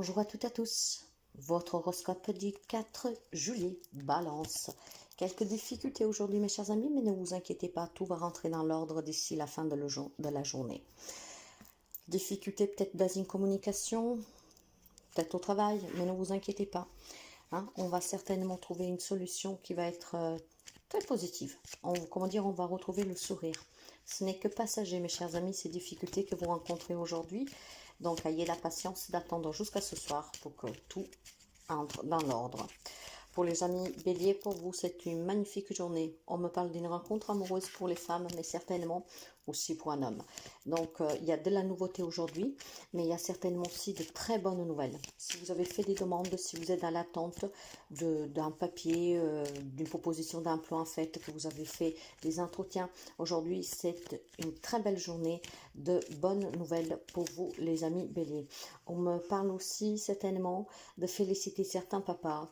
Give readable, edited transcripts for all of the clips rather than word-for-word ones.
Bonjour à toutes et à tous. Votre horoscope du 4 juillet, Balance. Quelques difficultés aujourd'hui mes chers amis, mais ne vous inquiétez pas, tout va rentrer dans l'ordre d'ici la fin de la journée. Difficultés peut-être dans une communication, peut-être au travail, mais ne vous inquiétez pas. On va certainement trouver une solution qui va être très positive. On va retrouver le sourire. Ce n'est que passager mes chers amis, ces difficultés que vous rencontrez aujourd'hui. Donc, ayez la patience d'attendre jusqu'à ce soir pour que tout entre dans l'ordre. Pour les amis béliers, pour vous, c'est une magnifique journée. On me parle d'une rencontre amoureuse pour les femmes, mais certainement aussi pour un homme. Donc, il y a de la nouveauté aujourd'hui, mais il y a certainement aussi de très bonnes nouvelles. Si vous avez fait des demandes, si vous êtes dans l'attente d'un papier, d'une proposition d'emploi en fait, que vous avez fait des entretiens, aujourd'hui, c'est une très belle journée de bonnes nouvelles pour vous, les amis béliers. On me parle aussi certainement de féliciter certains papas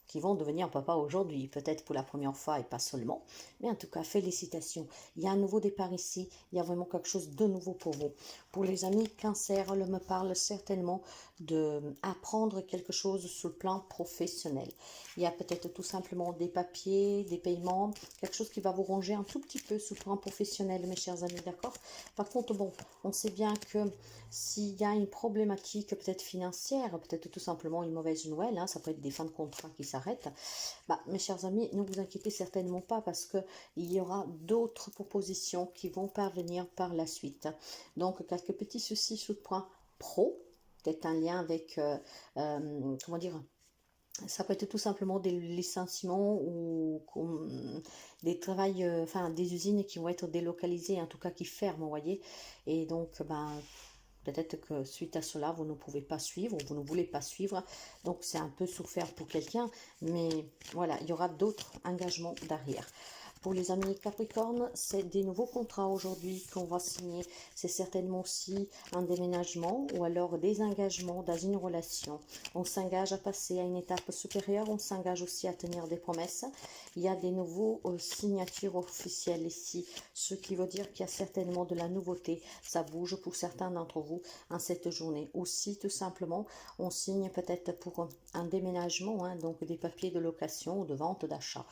qui vont devenir papa aujourd'hui, peut-être pour la première fois et pas seulement. Mais en tout cas, félicitations. Il y a un nouveau départ ici. Il y a vraiment quelque chose de nouveau pour vous. Pour les amis cancer, elle me parle certainement d'apprendre quelque chose sur le plan professionnel. Il y a peut-être tout simplement des papiers, des paiements, quelque chose qui va vous ronger un tout petit peu sur le plan professionnel, mes chers amis, d'accord? Par contre, bon, on sait bien que s'il y a une problématique peut-être financière, peut-être tout simplement une mauvaise nouvelle, ça peut être des fins de contrat qui s'arrêtent, mes chers amis, ne vous inquiétez certainement pas parce qu'il y aura d'autres propositions qui vont parvenir par la suite. Donc, quelques petits soucis sur le point pro, peut-être un lien avec, ça peut être tout simplement des licenciements ou des travails, des usines qui vont être délocalisées, en tout cas qui ferment, vous voyez. Et donc, peut-être que suite à cela, vous ne pouvez pas suivre, ou vous ne voulez pas suivre. Donc, c'est un peu souffert pour quelqu'un. Mais voilà, il y aura d'autres engagements derrière. Pour les amis Capricorne, c'est des nouveaux contrats aujourd'hui qu'on va signer. C'est certainement aussi un déménagement ou alors des engagements dans une relation. On s'engage à passer à une étape supérieure, on s'engage aussi à tenir des promesses. Il y a des nouveaux signatures officielles ici, ce qui veut dire qu'il y a certainement de la nouveauté. Ça bouge pour certains d'entre vous en cette journée. Aussi, tout simplement, on signe peut-être pour un déménagement, donc des papiers de location ou de vente d'achat.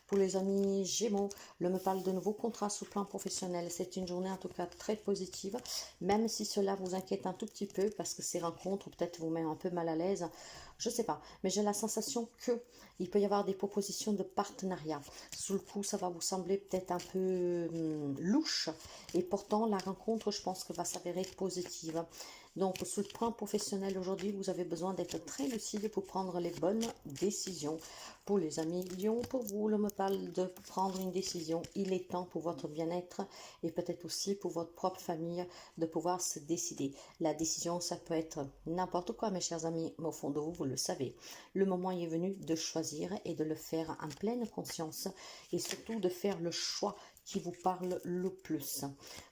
Pour les amis Gémeaux, je me parle de nouveaux contrats sur le plan professionnel. C'est une journée en tout cas très positive, même si cela vous inquiète un tout petit peu parce que ces rencontres peut-être vous mettent un peu mal à l'aise. Je ne sais pas, mais j'ai la sensation qu'il peut y avoir des propositions de partenariat. Sous le coup, ça va vous sembler peut-être un peu louche et pourtant la rencontre, je pense que va s'avérer positive. Donc, sur le plan professionnel, aujourd'hui, vous avez besoin d'être très lucide pour prendre les bonnes décisions. Pour les amis Lion, pour vous, je me parle de prendre une décision. Il est temps pour votre bien-être et peut-être aussi pour votre propre famille de pouvoir se décider. La décision, ça peut être n'importe quoi, mes chers amis, mais au fond de vous, vous le savez. Le moment est venu de choisir et de le faire en pleine conscience et surtout de faire le choix qui vous parle le plus.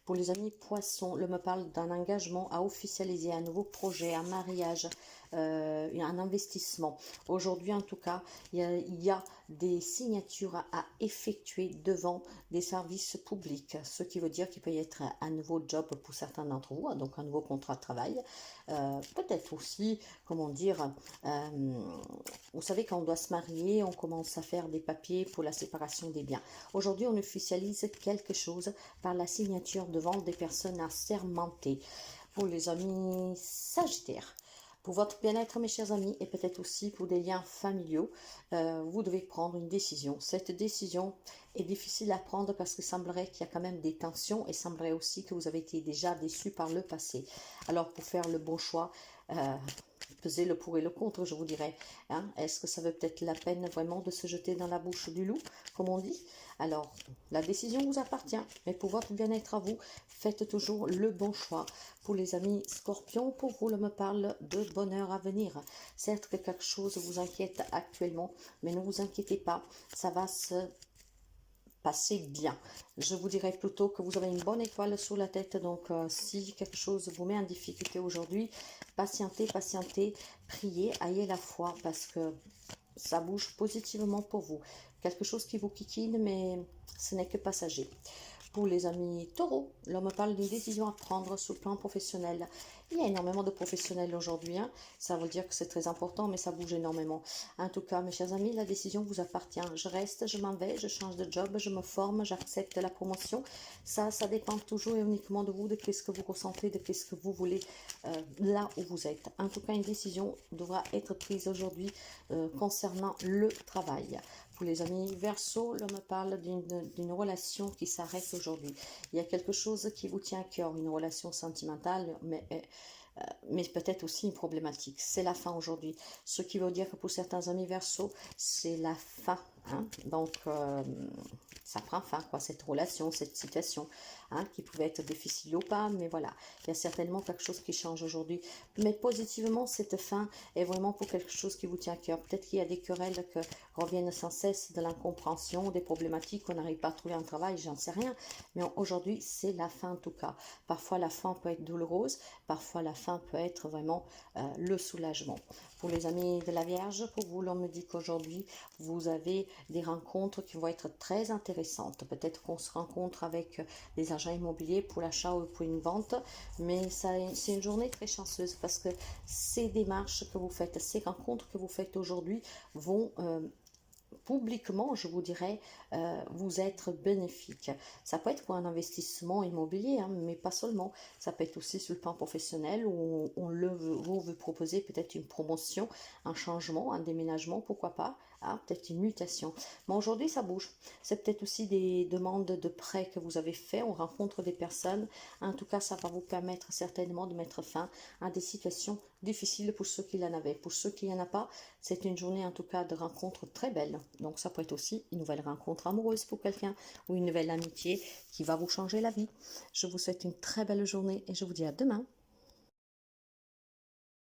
Pour les amis poissons, je me parle d'un engagement à officialiser, un nouveau projet, un mariage, un investissement. Aujourd'hui, en tout cas, il y a des signatures à effectuer devant des services publics, ce qui veut dire qu'il peut y être un nouveau job pour certains d'entre vous, donc un nouveau contrat de travail. Peut-être aussi, vous savez, quand on doit se marier, on commence à faire des papiers pour la séparation des biens. Aujourd'hui, on officialise quelque chose par la signature devant des personnes assermentées. Pour les amis Sagittaires, pour votre bien-être, mes chers amis, et peut-être aussi pour des liens familiaux, vous devez prendre une décision. Cette décision est difficile à prendre parce qu'il semblerait qu'il y a quand même des tensions et semblerait aussi que vous avez été déjà déçu par le passé. Alors, pour faire le bon choix, pesez le pour et le contre, je vous dirais. Est-ce que ça vaut peut-être la peine vraiment de se jeter dans la bouche du loup, comme on dit? Alors, la décision vous appartient, mais pour votre bien-être à vous, faites toujours le bon choix. Pour les amis Scorpions, pour vous, je me parle de bonheur à venir. Certes que quelque chose vous inquiète actuellement, mais ne vous inquiétez pas, ça va se passer bien. Je vous dirais plutôt que vous avez une bonne étoile sur la tête, donc si quelque chose vous met en difficulté aujourd'hui, patientez, priez, ayez la foi parce que ça bouge positivement pour vous. Quelque chose qui vous kikine, mais ce n'est que passager. Pour les amis taureaux, l'homme me parle d'une décision à prendre sur le plan professionnel. Il y a énormément de professionnels aujourd'hui, hein. Ça veut dire que c'est très important, mais ça bouge énormément. En tout cas, mes chers amis, la décision vous appartient. Je reste, je m'en vais, je change de job, je me forme, j'accepte la promotion. Ça dépend toujours et uniquement de vous, de qu'est-ce que vous ressentez, de qu'est-ce que vous voulez là où vous êtes. En tout cas, une décision devra être prise aujourd'hui concernant le travail. Pour les amis Verseau, l'homme parle d'une relation qui s'arrête aujourd'hui. Il y a quelque chose qui vous tient à cœur, une relation sentimentale, mais peut-être aussi une problématique. C'est la fin aujourd'hui. Ce qui veut dire que pour certains amis Verseau, c'est la fin. Hein? Donc, ça prend fin, quoi, cette relation, cette situation, hein, qui pouvait être difficile ou pas, mais voilà, il y a certainement quelque chose qui change aujourd'hui. Mais positivement, cette fin est vraiment pour quelque chose qui vous tient à cœur. Peut-être qu'il y a des querelles qui reviennent sans cesse, de l'incompréhension, des problématiques, qu'on n'arrive pas à trouver un travail, j'en sais rien. Mais aujourd'hui, c'est la fin en tout cas. Parfois, la fin peut être douloureuse, parfois la fin peut être vraiment le soulagement. Pour les amis de la Vierge, pour vous, l'on me dit qu'aujourd'hui, vous avez des rencontres qui vont être très intéressantes. Peut-être qu'on se rencontre avec des agents immobiliers pour l'achat ou pour une vente, mais c'est une journée très chanceuse parce que ces démarches que vous faites, ces rencontres que vous faites aujourd'hui vont publiquement, je vous dirais, vous être bénéfique. Ça peut être pour un investissement immobilier, hein, mais pas seulement. Ça peut être aussi sur le plan professionnel où vous veut proposer peut-être une promotion, un changement, un déménagement, pourquoi pas, hein, peut-être une mutation. Mais aujourd'hui, ça bouge. C'est peut-être aussi des demandes de prêts que vous avez fait. On rencontre des personnes. En tout cas, ça va vous permettre certainement de mettre fin à des situations difficiles pour ceux qui en avaient. Pour ceux qui n'en ont pas, c'est une journée en tout cas de rencontre très belle. Donc ça peut être aussi une nouvelle rencontre amoureuse pour quelqu'un ou une nouvelle amitié qui va vous changer la vie. Je vous souhaite une très belle journée et je vous dis à demain.